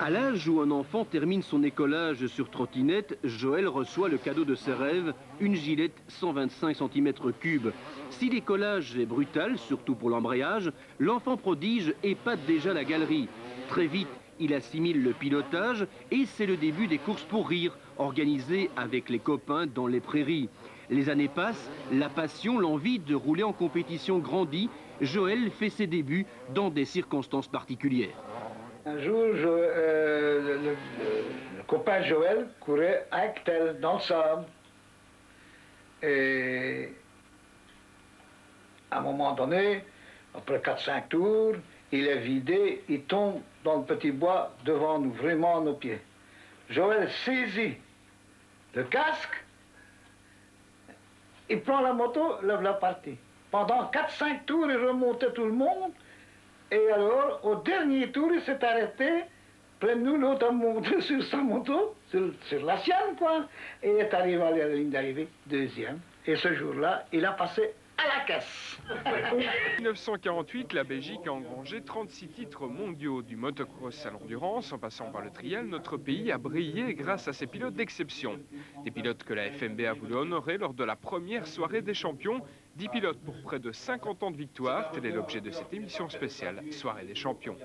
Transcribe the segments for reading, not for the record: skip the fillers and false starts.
À l'âge où un enfant termine son écolage sur trottinette, Joël reçoit le cadeau de ses rêves, une Gillette 125 cm3. Si l'écolage est brutal, surtout pour l'embrayage, l'enfant prodige épate déjà la galerie. Très vite, il assimile le pilotage et c'est le début des courses pour rire, organisées avec les copains dans les prairies. Les années passent, la passion, l'envie de rouler en compétition grandit. Joël fait ses débuts dans des circonstances particulières. Un jour, le copain Joël courait à Actel, dans le sable. Et à un moment donné, après 4-5 tours, il est vidé, il tombe dans le petit bois devant nous, vraiment à nos pieds. Joël saisit le casque, il prend la moto, la partie. Pendant 4-5 tours, il remontait tout le monde. Et alors, au dernier tour, il s'est arrêté, près de nous, l'autre a monté sur sa moto, sur la sienne, quoi, et il est arrivé à la ligne d'arrivée, deuxième. Et ce jour-là, il a passé à la caisse. En 1948, la Belgique a engrangé 36 titres mondiaux du motocross à l'endurance. En passant par le trial, notre pays a brillé grâce à ses pilotes d'exception. Des pilotes que la FMB a voulu honorer lors de la première soirée des champions. 10 pilotes pour près de 50 ans de victoire. Tel est l'objet de cette émission spéciale Soirée des champions.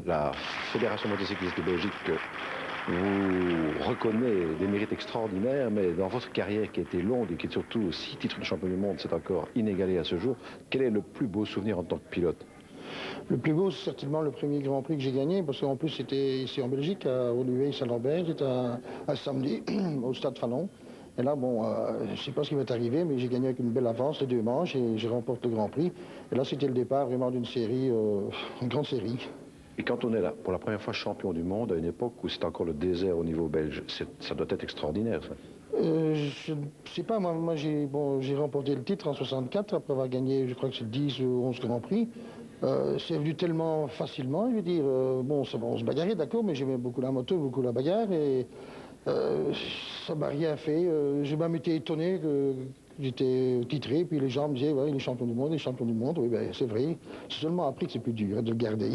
La Fédération motocycliste de Belgique vous reconnaît des mérites extraordinaires, mais dans votre carrière qui a été longue et qui est surtout 6 titres de champion du monde, c'est encore inégalé à ce jour. Quel est le plus beau souvenir en tant que pilote? Le plus beau, c'est certainement le premier Grand Prix que j'ai gagné, parce qu'en plus c'était ici en Belgique, à Olivier-Saint-Lambert, c'était un samedi au Stade Fallon. Et là, bon, je ne sais pas ce qui va t'arriver, mais j'ai gagné avec une belle avance, les 2 manches, et je remporte le Grand Prix. Et là, c'était le départ vraiment d'une série, une grande série. Et quand on est là, pour la première fois champion du monde, à une époque où c'est encore le désert au niveau belge, ça doit être extraordinaire, ça. Je ne sais pas, moi j'ai remporté le titre en 64, après avoir gagné, je crois que c'est 10 ou 11 Grands Prix. C'est venu tellement facilement, je veux dire, bon, on se bagarrait, d'accord, mais j'aimais beaucoup la moto, beaucoup la bagarre, et ça m'a rien fait. Je m'en étais étonné que j'étais titré, puis les gens me disaient, ouais, il est champion du monde, il est champion du monde. Oui, ben, c'est vrai. C'est seulement après que c'est plus dur de le garder.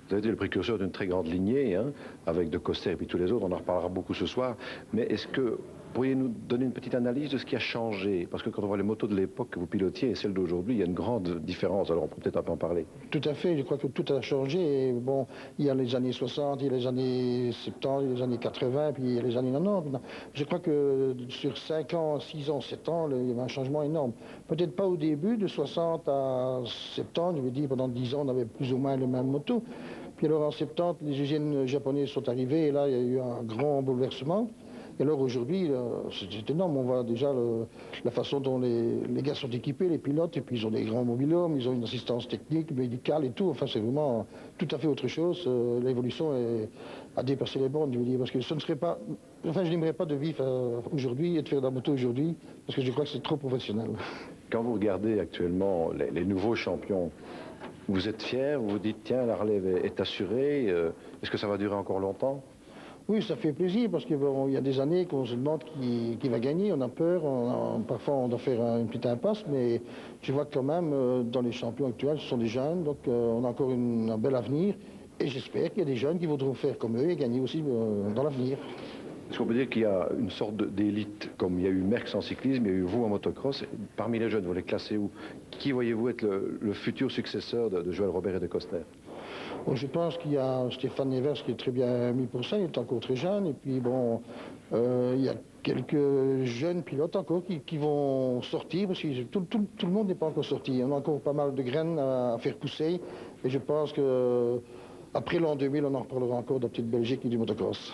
Vous avez été le précurseur d'une très grande lignée, hein, avec De Coster et puis tous les autres, on en reparlera beaucoup ce soir. Mais est-ce que pourriez-nous donner une petite analyse de ce qui a changé? Parce que quand on voit les motos de l'époque que vous pilotiez et celles d'aujourd'hui, il y a une grande différence, alors on peut peut-être un peu en parler. Tout à fait, je crois que tout a changé. Et bon, il y a les années 60, il y a les années 70, il y a les années 80, puis il y a les années 90. Je crois que sur 5 ans, 6 ans, 7 ans, il y avait un changement énorme. Peut-être pas au début, de 60 à 70, je veux dire, pendant 10 ans, on avait plus ou moins les mêmes motos. Puis alors en 70, les usines japonaises sont arrivées et là, il y a eu un grand bouleversement. Et alors aujourd'hui, c'est énorme. On voit déjà la façon dont les gars sont équipés, les pilotes, et puis ils ont des grands mobilhomes, ils ont une assistance technique, médicale et tout. Enfin, c'est vraiment tout à fait autre chose. L'évolution a dépassé les bornes, je veux dire, parce que ce ne serait pas... Enfin, je n'aimerais pas de vivre aujourd'hui et de faire de la moto aujourd'hui, parce que je crois que c'est trop professionnel. Quand vous regardez actuellement les nouveaux champions, vous êtes fier, vous vous dites, tiens, la relève est assurée, est-ce que ça va durer encore longtemps? Oui, ça fait plaisir, parce qu'il y a des années qu'on se demande qui va gagner, on a peur, parfois on doit faire une petite impasse, mais je vois quand même, dans les champions actuels, ce sont des jeunes, donc on a encore un bel avenir, et j'espère qu'il y a des jeunes qui voudront faire comme eux et gagner aussi dans l'avenir. Est-ce qu'on peut dire qu'il y a une sorte d'élite, comme il y a eu Merckx en cyclisme, il y a eu vous en motocross, parmi les jeunes, vous les classez où? Qui voyez-vous être le futur successeur de Joël Robert et de Coster? Bon, je pense qu'il y a Stéphane Nevers qui est très bien mis pour ça, il est encore très jeune, et puis bon, il y a quelques jeunes pilotes encore qui vont sortir, parce que tout le monde n'est pas encore sorti, on a encore pas mal de graines à faire pousser, et je pense que après l'an 2000, on en reparlera encore de la petite Belgique et du motocross.